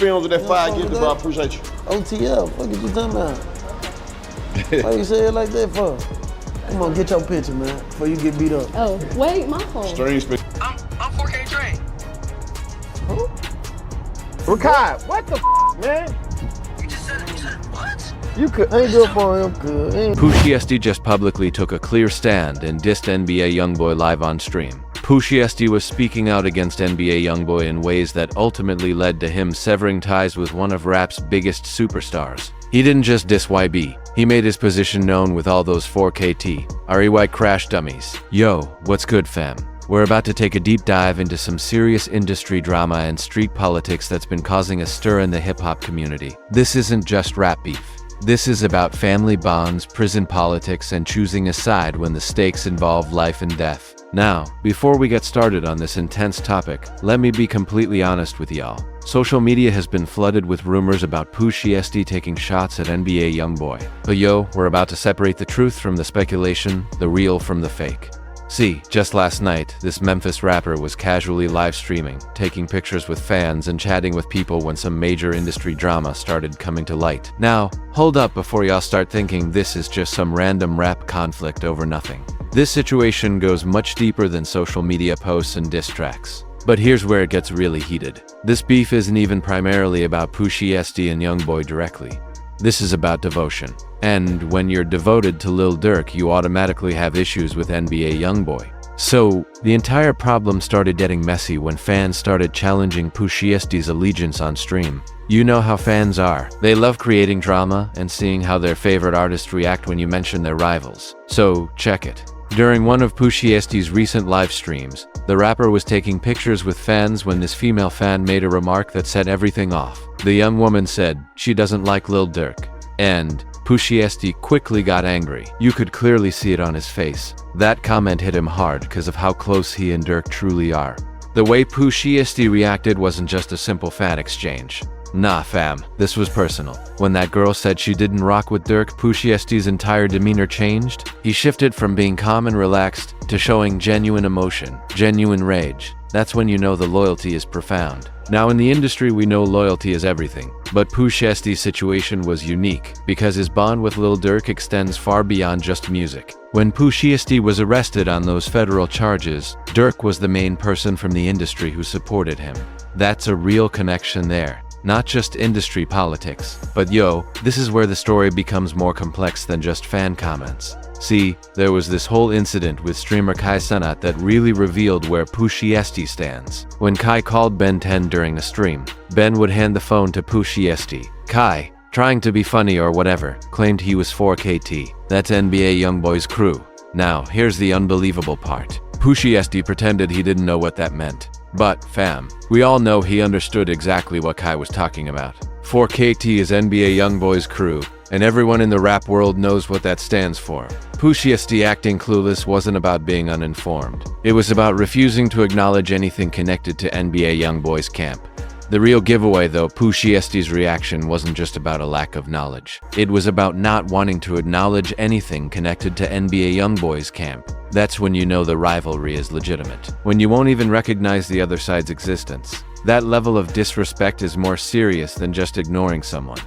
films of that fire get bro. I appreciate you. OTL, what you talking about? Why you say it like that for? Come on, get your picture, man, before you get beat up. Oh, wait, my phone. Stream speed. I'm 4K trained. Who? Rakai, what the man? You just said what? You could, ain't good for him, good. Pooh Shiesty just publicly took a clear stand and dissed NBA YoungBoy live on stream. Pooh Shiesty was speaking out against NBA YoungBoy in ways that ultimately led to him severing ties with one of rap's biggest superstars. He didn't just diss YB, he made his position known with all those 4KT, REY crash dummies. Yo, what's good fam? We're about to take a deep dive into some serious industry drama and street politics that's been causing a stir in the hip-hop community. This isn't just rap beef. This is about family bonds, prison politics, and choosing a side when the stakes involve life and death. Now, before we get started on this intense topic, let me be completely honest with y'all. Social media has been flooded with rumors about Pooh Shiesty taking shots at NBA YoungBoy. But yo, we're about to separate the truth from the speculation, the real from the fake. See, just last night, this Memphis rapper was casually live streaming, taking pictures with fans and chatting with people when some major industry drama started coming to light. Now, hold up before y'all start thinking this is just some random rap conflict over nothing. This situation goes much deeper than social media posts and diss tracks. But here's where it gets really heated. This beef isn't even primarily about Pooh Shiesty and YoungBoy directly. This is about devotion. And when you're devoted to Lil Durk, you automatically have issues with NBA YoungBoy. So, the entire problem started getting messy when fans started challenging Pooh Shiesty's allegiance on stream. You know how fans are. They love creating drama and seeing how their favorite artists react when you mention their rivals. So, check it. During one of Pooh Shiesty's recent live streams, the rapper was taking pictures with fans when this female fan made a remark that set everything off. The young woman said she doesn't like Lil Durk, and Pooh Shiesty quickly got angry. You could clearly see it on his face. That comment hit him hard because of how close he and Durk truly are. The way Pooh Shiesty reacted wasn't just a simple fan exchange. Nah fam, this was personal. When that girl said she didn't rock with Durk, Pooh Shiesty's entire demeanor changed. He shifted from being calm and relaxed to showing genuine emotion, genuine rage. That's when you know the loyalty is profound. Now in the industry we know loyalty is everything, but Pooh Shiesty's situation was unique because his bond with Lil Durk extends far beyond just music. When Pooh Shiesty was arrested on those federal charges, Durk was the main person from the industry who supported him. That's a real connection there. Not just industry politics. But yo, this is where the story becomes more complex than just fan comments. See, there was this whole incident with streamer Kai Cenat that really revealed where Pooh Shiesty stands. When Kai called Ben 10 during a stream, Ben would hand the phone to Pooh Shiesty. Kai, trying to be funny or whatever, claimed he was 4KT. That's NBA YoungBoy's crew. Now, here's the unbelievable part. Pooh Shiesty pretended he didn't know what that meant. But, fam, we all know he understood exactly what Kai was talking about. 4KT is NBA YoungBoy's crew, and everyone in the rap world knows what that stands for. Pooh Shiesty acting clueless wasn't about being uninformed. It was about refusing to acknowledge anything connected to NBA YoungBoy's camp. The real giveaway though, Pooh Shiesty's reaction wasn't just about a lack of knowledge. It was about not wanting to acknowledge anything connected to NBA YoungBoy's camp. That's when you know the rivalry is legitimate. When you won't even recognize the other side's existence. That level of disrespect is more serious than just ignoring someone.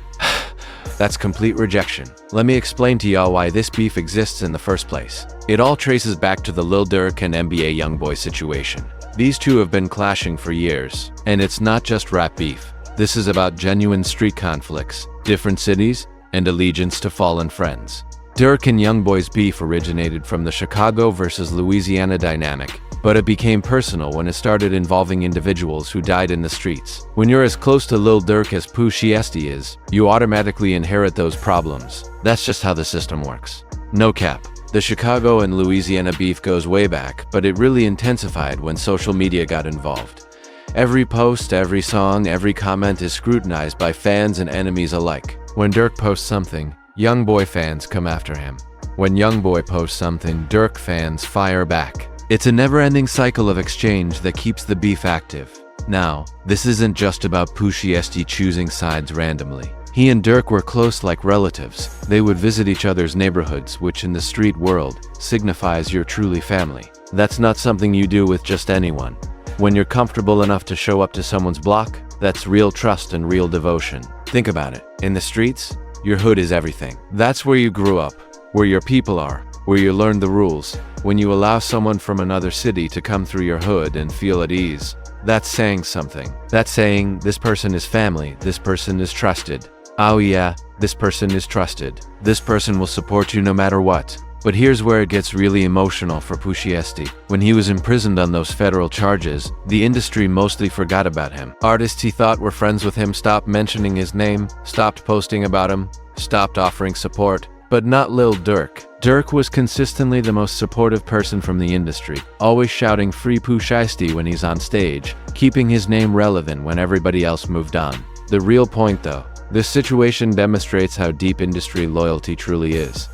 That's complete rejection. Let me explain to y'all why this beef exists in the first place. It all traces back to the Lil Durk and NBA YoungBoy situation. These two have been clashing for years, and it's not just rap beef. This is about genuine street conflicts, different cities, and allegiance to fallen friends. Durk and YoungBoy's beef originated from the Chicago versus Louisiana dynamic, but it became personal when it started involving individuals who died in the streets. When you're as close to Lil Durk as Pooh Shiesty is, you automatically inherit those problems. That's just how the system works. No cap. The Chicago and Louisiana beef goes way back, but it really intensified when social media got involved. Every post, every song, every comment is scrutinized by fans and enemies alike. When Durk posts something, YoungBoy fans come after him. When YoungBoy posts something, Durk fans fire back. It's a never-ending cycle of exchange that keeps the beef active. Now, this isn't just about Pooh Shiesty choosing sides randomly. He and Durk were close like relatives. They would visit each other's neighborhoods, which in the street world signifies you're truly family. That's not something you do with just anyone. When you're comfortable enough to show up to someone's block, That's real trust and real devotion. Think about it. In the streets, your hood is everything. That's where you grew up, where your people are, where you learn the rules. When you allow someone from another city to come through your hood and feel at ease, that's saying something. That's saying this person is family, this person is trusted. Oh yeah, this person is trusted. This person will support you no matter what. But here's where it gets really emotional for Pooh Shiesty. When he was imprisoned on those federal charges, the industry mostly forgot about him. Artists he thought were friends with him stopped mentioning his name, stopped posting about him, stopped offering support. But not Lil Durk. Durk was consistently the most supportive person from the industry, always shouting "Free Pooh Shiesty" when he's on stage, keeping his name relevant when everybody else moved on. The real point though, this situation demonstrates how deep industry loyalty truly is.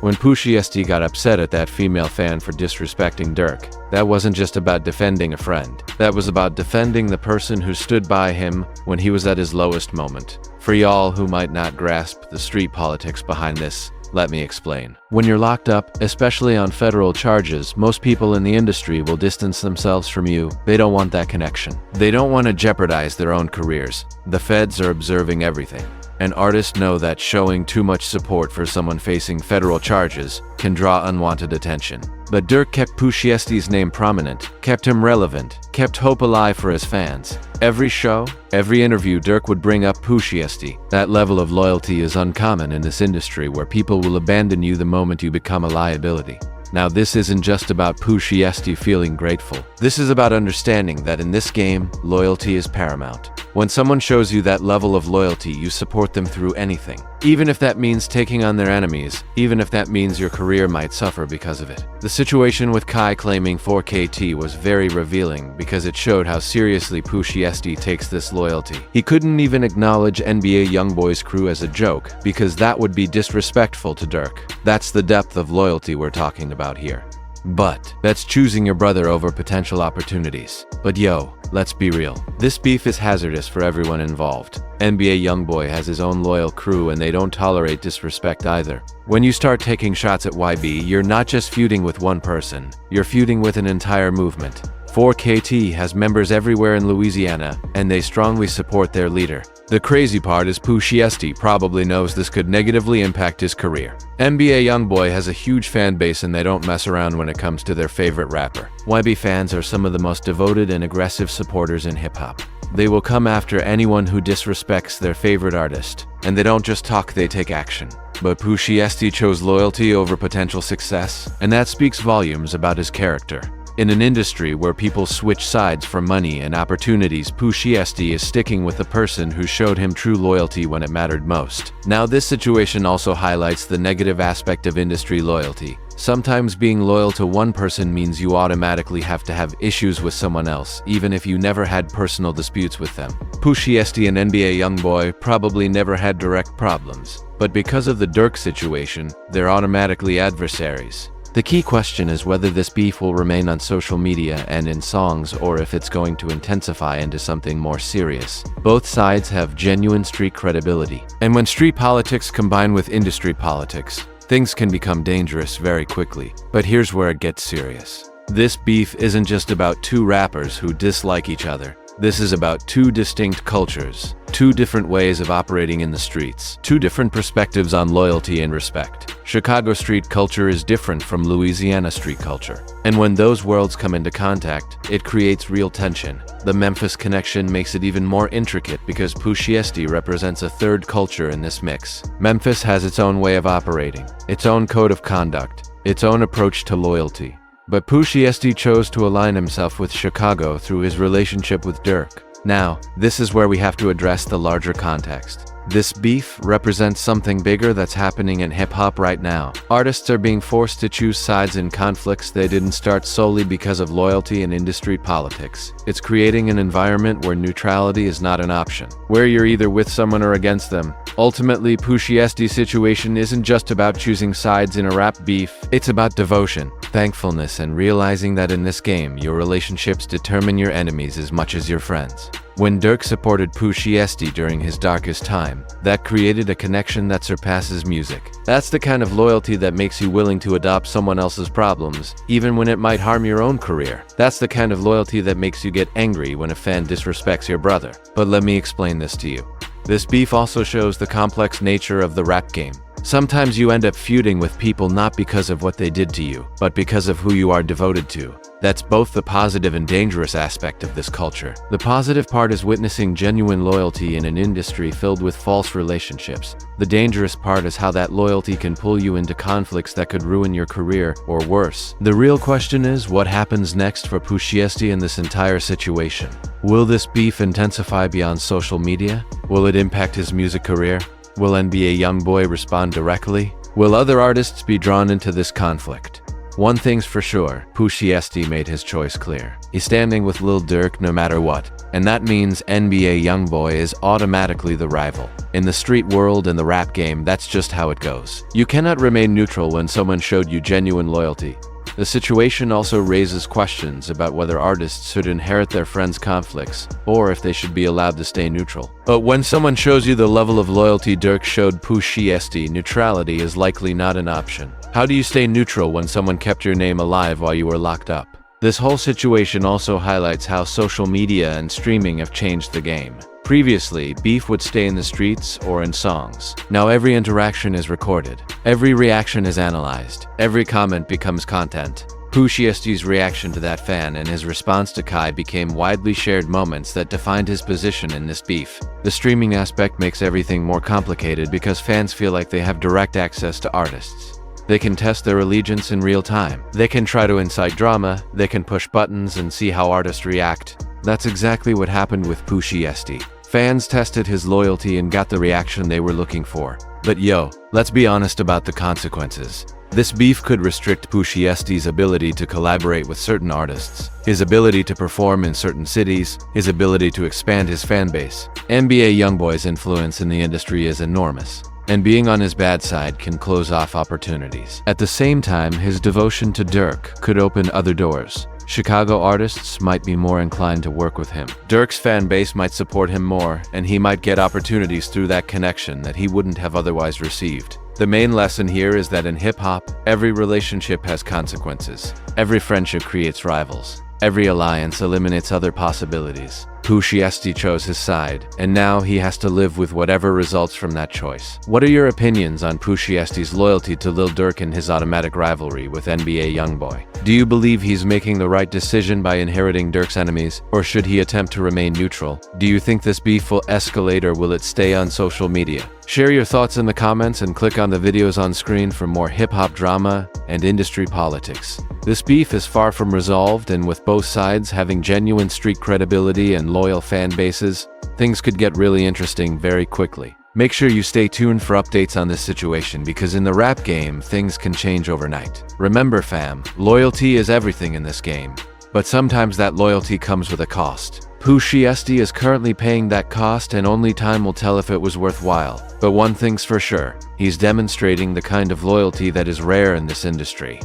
When Pooh Shiesty got upset at that female fan for disrespecting Durk, that wasn't just about defending a friend. That was about defending the person who stood by him when he was at his lowest moment. For y'all who might not grasp the street politics behind this, let me explain. When you're locked up, especially on federal charges, most people in the industry will distance themselves from you. They don't want that connection. They don't want to jeopardize their own careers. The feds are observing everything. And artists know that showing too much support for someone facing federal charges can draw unwanted attention. But Durk kept Pooh Shiesty's name prominent, kept him relevant, kept hope alive for his fans. Every show, every interview, Durk would bring up Pooh Shiesty. That level of loyalty is uncommon in this industry where people will abandon you the moment you become a liability. Now this isn't just about Pooh Shiesty feeling grateful. This is about understanding that in this game, loyalty is paramount. When someone shows you that level of loyalty, you support them through anything. Even if that means taking on their enemies, even if that means your career might suffer because of it. The situation with Kai claiming 4KT was very revealing because it showed how seriously Pooh Shiesty takes this loyalty. He couldn't even acknowledge NBA YoungBoy's crew as a joke because that would be disrespectful to Durk. That's the depth of loyalty we're talking about here. But that's choosing your brother over potential opportunities. But yo, let's be real. This beef is hazardous for everyone involved. NBA YoungBoy has his own loyal crew and they don't tolerate disrespect either. When you start taking shots at YB, you're not just feuding with one person, you're feuding with an entire movement. 4KT has members everywhere in Louisiana, and they strongly support their leader. The crazy part is Pooh Shiesty probably knows this could negatively impact his career. NBA YoungBoy has a huge fan base and they don't mess around when it comes to their favorite rapper. YB fans are some of the most devoted and aggressive supporters in hip-hop. They will come after anyone who disrespects their favorite artist. And they don't just talk, they take action. But Pooh Shiesty chose loyalty over potential success, and that speaks volumes about his character. In an industry where people switch sides for money and opportunities, Pooh Shiesty is sticking with the person who showed him true loyalty when it mattered most. Now this situation also highlights the negative aspect of industry loyalty. Sometimes being loyal to one person means you automatically have to have issues with someone else, even if you never had personal disputes with them. Pooh Shiesty and NBA YoungBoy probably never had direct problems, but because of the Durk situation, they're automatically adversaries. The key question is whether this beef will remain on social media and in songs or if it's going to intensify into something more serious. Both sides have genuine street credibility. And when street politics combine with industry politics, things can become dangerous very quickly. But here's where it gets serious. This beef isn't just about two rappers who dislike each other. This is about two distinct cultures, two different ways of operating in the streets, two different perspectives on loyalty and respect. Chicago street culture is different from Louisiana street culture. And when those worlds come into contact, it creates real tension. The Memphis connection makes it even more intricate because Pooh Shiesty represents a third culture in this mix. Memphis has its own way of operating, its own code of conduct, its own approach to loyalty. But Pooh Shiesty chose to align himself with Chicago through his relationship with Durk. Now, this is where we have to address the larger context. This beef represents something bigger that's happening in hip-hop right now. Artists are being forced to choose sides in conflicts they didn't start solely because of loyalty and industry politics. It's creating an environment where neutrality is not an option, where you're either with someone or against them. Ultimately, Pooh Shiesty's situation isn't just about choosing sides in a rap beef, it's about devotion, thankfulness, and realizing that in this game, your relationships determine your enemies as much as your friends. When Dirk supported Pooh Shiesty during his darkest time, that created a connection that surpasses music. That's the kind of loyalty that makes you willing to adopt someone else's problems, even when it might harm your own career. That's the kind of loyalty that makes you get angry when a fan disrespects your brother. But let me explain this to you. This beef also shows the complex nature of the rap game. Sometimes you end up feuding with people not because of what they did to you, but because of who you are devoted to. That's both the positive and dangerous aspect of this culture. The positive part is witnessing genuine loyalty in an industry filled with false relationships. The dangerous part is how that loyalty can pull you into conflicts that could ruin your career, or worse. The real question is, what happens next for Pooh Shiesty in this entire situation? Will this beef intensify beyond social media? Will it impact his music career? Will NBA YoungBoy respond directly? Will other artists be drawn into this conflict? One thing's for sure, Pooh Shiesty made his choice clear. He's standing with Lil Durk no matter what, and that means NBA YoungBoy is automatically the rival. In the street world and the rap game, that's just how it goes. You cannot remain neutral when someone showed you genuine loyalty. The situation also raises questions about whether artists should inherit their friends' conflicts, or if they should be allowed to stay neutral. But when someone shows you the level of loyalty Durk showed Pooh Shiesty, neutrality is likely not an option. How do you stay neutral when someone kept your name alive while you were locked up? This whole situation also highlights how social media and streaming have changed the game. Previously, beef would stay in the streets or in songs. Now every interaction is recorded. Every reaction is analyzed. Every comment becomes content. Pooh Shiesty's reaction to that fan and his response to Kai became widely shared moments that defined his position in this beef. The streaming aspect makes everything more complicated because fans feel like they have direct access to artists. They can test their allegiance in real time. They can try to incite drama. They can push buttons and see how artists react. That's exactly what happened with Pooh Shiesty. Fans tested his loyalty and got the reaction they were looking for. But yo, let's be honest about the consequences. This beef could restrict Pooh Shiesty's ability to collaborate with certain artists, his ability to perform in certain cities, his ability to expand his fan base. NBA YoungBoy's influence in the industry is enormous, and being on his bad side can close off opportunities. At the same time, his devotion to Durk could open other doors. Chicago artists might be more inclined to work with him. Durk's fan base might support him more, and he might get opportunities through that connection that he wouldn't have otherwise received. The main lesson here is that in hip-hop, every relationship has consequences. Every friendship creates rivals. Every alliance eliminates other possibilities. Pooh Shiesty chose his side, and now he has to live with whatever results from that choice. What are your opinions on Pooh Shiesty's loyalty to Lil Durk and his automatic rivalry with NBA YoungBoy? Do you believe he's making the right decision by inheriting Durk's enemies, or should he attempt to remain neutral? Do you think this beef will escalate or will it stay on social media? Share your thoughts in the comments and click on the videos on screen for more hip-hop drama and industry politics. This beef is far from resolved, and with both sides having genuine street credibility and loyal fan bases, things could get really interesting very quickly. Make sure you stay tuned for updates on this situation because in the rap game, things can change overnight. Remember fam, loyalty is everything in this game, but sometimes that loyalty comes with a cost. Pooh Shiesty is currently paying that cost and only time will tell if it was worthwhile. But one thing's for sure, he's demonstrating the kind of loyalty that is rare in this industry.